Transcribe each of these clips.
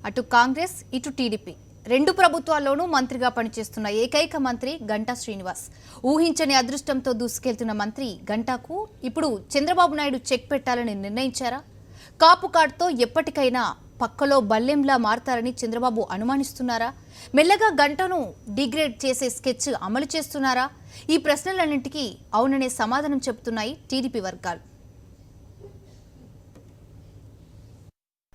అటు కాంగ్రెస్ ఇటు టీడీపీ రెండు ప్రభుత్వాల్లోనూ మంత్రిగా పనిచేస్తున్న ఏకైక మంత్రి గంటా శ్రీనివాస్. ఊహించని అదృష్టంతో దూసుకెళ్తున్న మంత్రి గంటాకు ఇప్పుడు చంద్రబాబు నాయుడు చెక్ పెట్టాలని నిర్ణయించారా? కాపు కార్డుతో ఎప్పటికైనా పక్కలో బల్లెంలా మారతారని చంద్రబాబు అనుమానిస్తున్నారా? మెల్లగా గంటను డిగ్రేడ్ చేసే స్కెచ్ అమలు చేస్తున్నారా? ఈ ప్రశ్నలన్నింటికీ అవుననే సమాధానం చెబుతున్నాయి టీడీపీ వర్గాలు.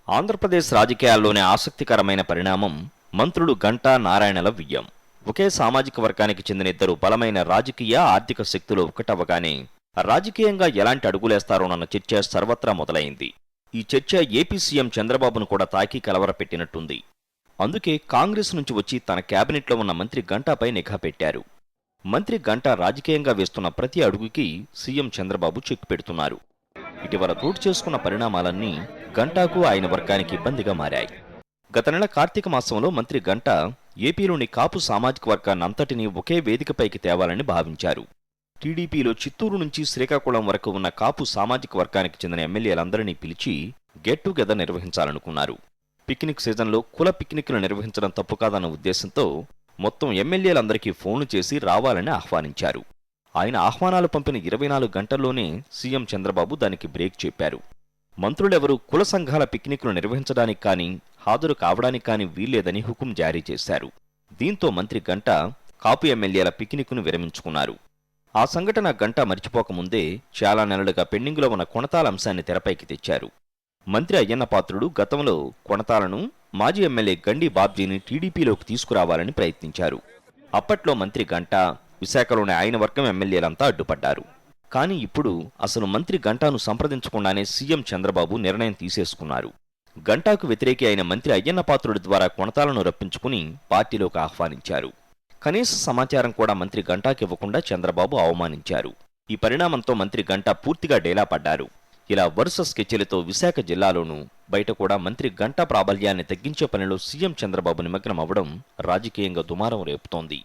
ఆంధ్రప్రదేశ్ రాజకీయాల్లోనే ఆసక్తికరమైన పరిణామం మంత్రులు గంటా నారాయణల వియ్యం. ఒకే సామాజిక వర్గానికి చెందిన ఇద్దరు బలమైన రాజకీయ ఆర్థిక శక్తులు ఒకటవ్వగానే రాజకీయంగా ఎలాంటి అడుగులేస్తారోనన్న చర్చ సర్వత్రా మొదలైంది. ఈ చర్చ ఏపీ సీఎం చంద్రబాబును కూడా తాకి కలవరపెట్టినట్టుంది. అందుకే కాంగ్రెస్ నుంచి వచ్చి తన కేబినెట్లో ఉన్న మంత్రి గంటాపై నిఘా పెట్టారు. మంత్రి గంటా రాజకీయంగా వేస్తున్న ప్రతి అడుగుకి సీఎం చంద్రబాబు చెక్ పెడుతున్నారు. ఇటీవల చోటు చేసుకున్న పరిణామాలన్నీ గంటాకు ఆయన వర్గానికి ఇబ్బందిగా మారాయి. గత నెల కార్తీక మాసంలో మంత్రి గంటా ఏపీలోని కాపు సామాజిక వర్గాన్నంతటినీ ఒకే వేదికపైకి తేవాలని భావించారు. టీడీపీలో చిత్తూరు నుంచి శ్రీకాకుళం వరకు ఉన్న కాపు సామాజిక వర్గానికి చెందిన ఎమ్మెల్యేలందరినీ పిలిచి గెట్ టుగెదర్ నిర్వహించాలనుకున్నారు. పిక్నిక్ సీజన్లో కుల పిక్నిక్లు నిర్వహించడం తప్పు కాదన్న ఉద్దేశంతో మొత్తం ఎమ్మెల్యేలందరికీ ఫోన్లు చేసి రావాలని ఆహ్వానించారు. ఆయన ఆహ్వానాలు పంపిన 24 గంటల్లోనే సీఎం చంద్రబాబు దానికి బ్రేక్ చెప్పారు. మంత్రులెవరూ కుల సంఘాల పిక్నిక్లు నిర్వహించడానికి కానీ హాజరు కావడానికి కానీ వీల్లేదని హుకుం జారీ చేశారు. దీంతో మంత్రి గంటా కాపు ఎమ్మెల్యేల పిక్నిక్ను విరమించుకున్నారు. ఆ సంఘటన గంటా మరిచిపోకముందే చాలా నెలలుగా పెండింగులో ఉన్న కొణతాల అంశాన్ని తెరపైకి తెచ్చారు. మంత్రి అయ్యన్న పాత్రుడు గతంలో కొణతాలను మాజీ ఎమ్మెల్యే గండి బాబ్జీని టీడీపీలోకి తీసుకురావాలని ప్రయత్నించారు. అప్పట్లో మంత్రి గంటా విశాఖలోని ఆయన వర్గం ఎమ్మెల్యేలంతా అడ్డుపడ్డారు. కానీ ఇప్పుడు అసలు మంత్రి గంటాను సంప్రదించకుండానే సీఎం చంద్రబాబు నిర్ణయం తీసేసుకున్నారు. గంటాకు వ్యతిరేకి అయిన మంత్రి అయ్యన్న పాత్రుడి ద్వారా కొణతాలను రప్పించుకుని పార్టీలోకి ఆహ్వానించారు. కనీస సమాచారం కూడా మంత్రి గంటాకి ఇవ్వకుండా చంద్రబాబు అవమానించారు. ఈ పరిణామంతో మంత్రి గంటా పూర్తిగా డేలా పడ్డారు. ఇలా వరుస స్కెచ్లతో విశాఖ జిల్లాలోనూ బయట కూడా మంత్రి గంటా ప్రాబల్యాన్ని తగ్గించే పనిలో సీఎం చంద్రబాబు నిమగ్నం అవ్వడం రాజకీయంగా దుమారం రేపుతోంది.